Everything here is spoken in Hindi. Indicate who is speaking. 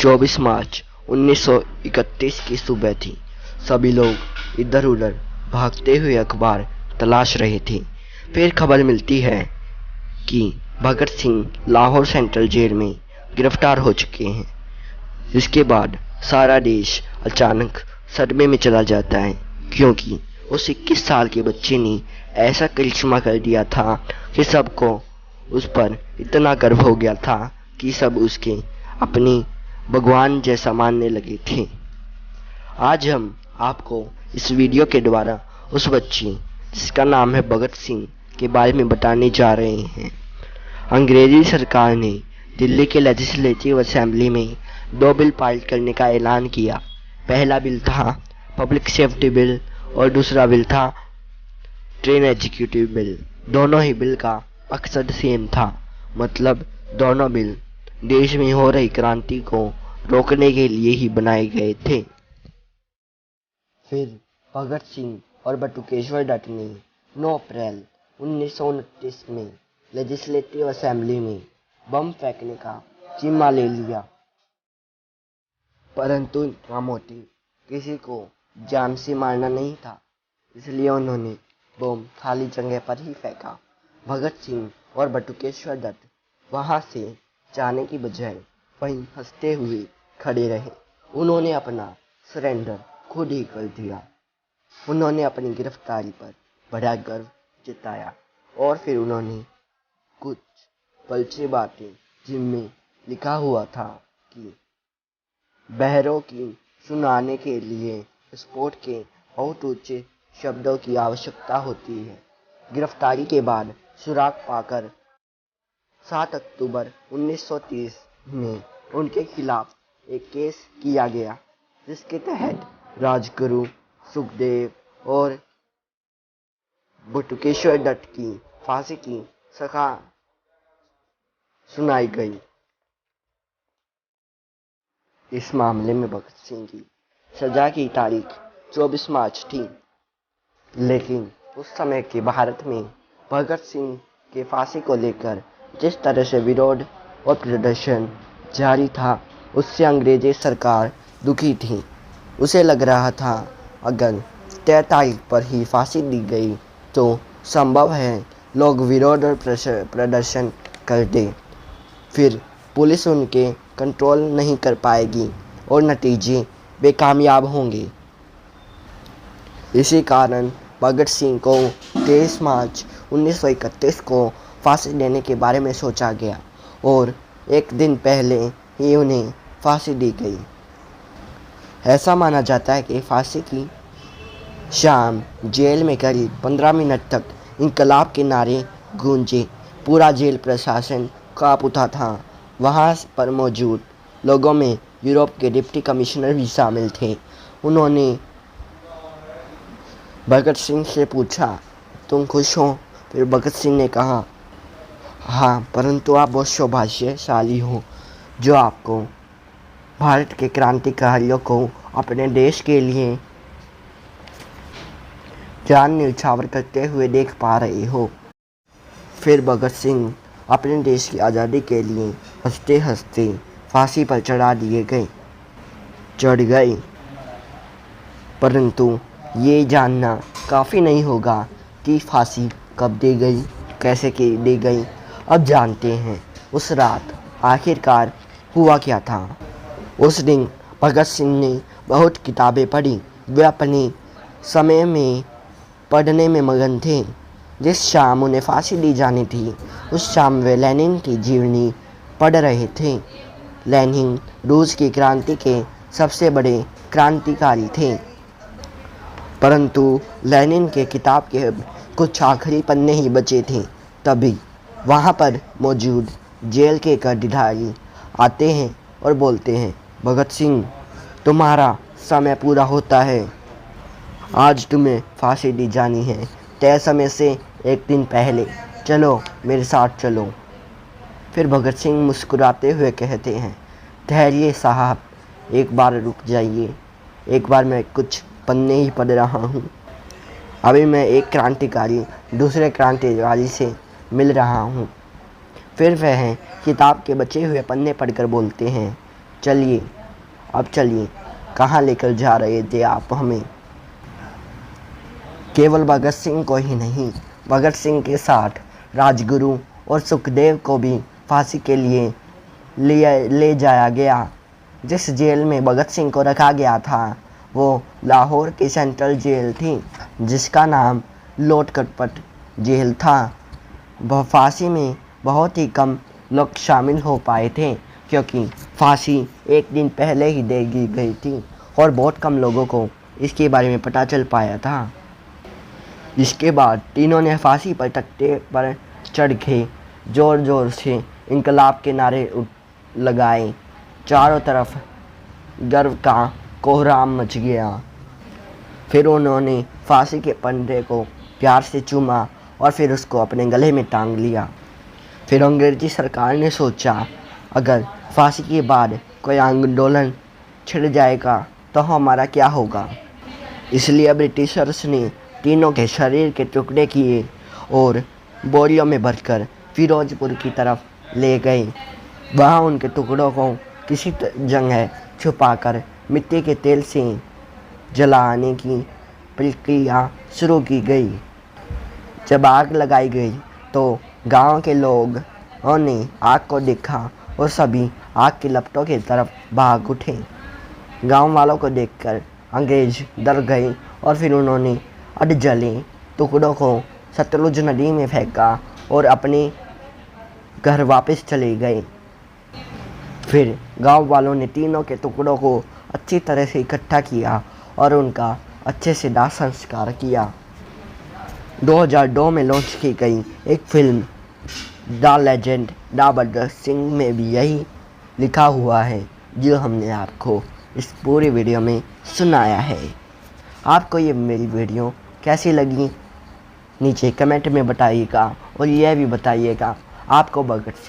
Speaker 1: 24 मार्च 1931 की सुबह थी। सभी लोग इधर उधर भागते हुए अखबार तलाश रहे थे। फिर खबर मिलती है कि भगत सिंह लाहौर सेंट्रल जेल में गिरफ्तार हो चुके हैं। इसके बाद सारा देश अचानक सदमे में चला जाता है, क्योंकि उस 21 साल के बच्चे ने ऐसा करिश्मा कर दिया था कि सबको उस पर इतना गर्व हो गया था कि सब उसके अपनी भगवान जैसा मानने लगे थे। आज हम आपको इस वीडियो के द्वारा उस बच्चे जिसका नाम है भगत सिंह के बारे में बताने जा रहे हैं। अंग्रेजी सरकार ने दिल्ली के लेजिस्लेटिव असेंबली में 2 बिल पारित करने का ऐलान किया। पहला बिल था पब्लिक सेफ्टी बिल और दूसरा बिल था ट्रेन एग्जीक्यूटिव बिल। दोनों ही बिल का मकसद सेम था, मतलब दोनों बिल देश में हो रही क्रांति को रोकने के लिए ही बनाए गए थे। फिर भगत सिंह और बटुकेश्वर दत्त ने 9 अप्रैल 1929 में लेजिस्लेटिव असेंबली में बम फेंकने का जिम्मा ले लिया, परंतु इनका मोटिव किसी को जान से मारना नहीं था, इसलिए उन्होंने बम खाली जगह पर ही फेंका। भगत सिंह और बटुकेश्वर दत्त वहां से जाने की बजाय वहीं हंसते हुए खड़े रहे। उन्होंने अपना सरेंडर खुद ही कर दिया। उन्होंने अपनी गिरफ्तारी पर बड़ा गर्व जताया और फिर उन्होंने कुछ पलचे बातें जिनमें लिखा हुआ था कि बहरों की सुनाने के लिए स्पोर्ट के बहुत ऊंचे शब्दों की आवश्यकता होती है। गिरफ्तारी के बाद सुराग पाकर 7 अक्टूबर 1930 में उनके खिलाफ एक केस किया गया, जिसके तहत राजगुरु, सुखदेव और बटुकेश्वर दत्त की फांसी की सजा सुनाई गई। इस मामले में भगत सिंह की सजा की तारीख 24 मार्च थी, लेकिन उस समय के भारत में भगत सिंह के फांसी को लेकर जिस तरह से विरोध और प्रदर्शन जारी था, उससे अंग्रेजी सरकार दुखी थी। उसे लग रहा था अगर तय तारीख पर ही फांसी दी गई तो संभव है लोग विरोध और प्रदर्शन कर दे, फिर पुलिस उनके कंट्रोल नहीं कर पाएगी और नतीजे बेकामयाब होंगे। इसी कारण भगत सिंह को 23 मार्च 1931 को फांसी देने के बारे में सोचा गया और एक दिन पहले ही उन्हें फांसी दी गई। ऐसा माना जाता है कि फांसी की शाम जेल में करीब 15 मिनट तक इंकलाब के नारे गूंजे। पूरा जेल प्रशासन कांप उठा था। वहां पर मौजूद लोगों में यूरोप के डिप्टी कमिश्नर भी शामिल थे। उन्होंने भगत सिंह से पूछा, तुम खुश हो? फिर भगत सिंह ने कहा, हाँ, परंतु आप बहुत सौभाग्यशाली हो जो आपको भारत के क्रांतिकारियों को अपने देश के लिए जान न्यौछावर करते हुए देख पा रहे हो। फिर भगत सिंह अपने देश की आज़ादी के लिए हंसते हंसते फांसी पर चढ़ गए। परंतु ये जानना काफ़ी नहीं होगा कि फांसी कब दी गई, कैसे दी गई। अब जानते हैं उस रात आखिरकार हुआ क्या था। उस दिन भगत सिंह ने बहुत किताबें पढ़ी। वे अपने समय में पढ़ने में मगन थे। जिस शाम उन्हें फांसी दी जानी थी, उस शाम वे लेनिन की जीवनी पढ़ रहे थे। लेनिन रूस की क्रांति के सबसे बड़े क्रांतिकारी थे, परंतु लेनिन के किताब के कुछ आखिरी पन्ने ही बचे थे। तभी वहाँ पर मौजूद जेल के एक अधिकारी आते हैं और बोलते हैं, भगत सिंह, तुम्हारा समय पूरा होता है। आज तुम्हें फांसी दी जानी है, तय समय से एक दिन पहले। चलो मेरे साथ चलो। फिर भगत सिंह मुस्कुराते हुए कहते हैं, ठहरिए साहब, एक बार रुक जाइए। एक बार मैं कुछ पन्ने ही पढ़ रहा हूँ। अभी मैं एक क्रांतिकारी दूसरे क्रांतिकारी से मिल रहा हूँ। फिर वह किताब के बचे हुए पन्ने पढ़कर बोलते हैं, अब चलिए, कहाँ लेकर जा रहे थे आप हमें? केवल भगत सिंह को ही नहीं, भगत सिंह के साथ राजगुरु और सुखदेव को भी फांसी के लिए ले जाया गया। जिस जेल में भगत सिंह को रखा गया था वो लाहौर की सेंट्रल जेल थी, जिसका नाम लोटकपट जेल था। वह फांसी में बहुत ही कम लोग शामिल हो पाए थे, क्योंकि फांसी एक दिन पहले ही दे दी गई थी और बहुत कम लोगों को इसके बारे में पता चल पाया था। इसके बाद तीनों ने फांसी पर तख्ते पर चढ़ के ज़ोर ज़ोर से इनकलाब के नारे लगाए। चारों तरफ गर्व का कोहराम मच गया। फिर उन्होंने फांसी के फंदे को प्यार से चूमा और फिर उसको अपने गले में टांग लिया। फिर अंग्रेज़ी सरकार ने सोचा, अगर फांसी के बाद कोई आंदोलन छिड़ जाएगा तो हमारा क्या होगा। इसलिए ब्रिटिशर्स ने तीनों के शरीर के टुकड़े किए और बोरियों में भरकर फिरोजपुर की तरफ ले गए। वहाँ उनके टुकड़ों को किसी जगह छुपाकर मिट्टी के तेल से जलाने की प्रक्रिया शुरू की गई। जब आग लगाई गई तो गांव के लोगों ने आग को देखा और सभी आग की लपटों की तरफ भाग उठे। गांव वालों को देखकर अंग्रेज डर गए और फिर उन्होंने जले टुकड़ों को सतलुज नदी में फेंका और अपने घर वापस चले गए। फिर गांव वालों ने तीनों के टुकड़ों को अच्छी तरह से इकट्ठा किया और उनका अच्छे से दाह संस्कार किया। 2002 में लॉन्च की गई एक film the legend the Bhagat Singh में भी यही लिखा हुआ है जो हमने आपको इस पूरी वीडियो में सुनाया है। आपको ये मेरी वीडियो कैसी लगी नीचे कमेंट में बताइएगा और यह भी बताइएगा आपको भगत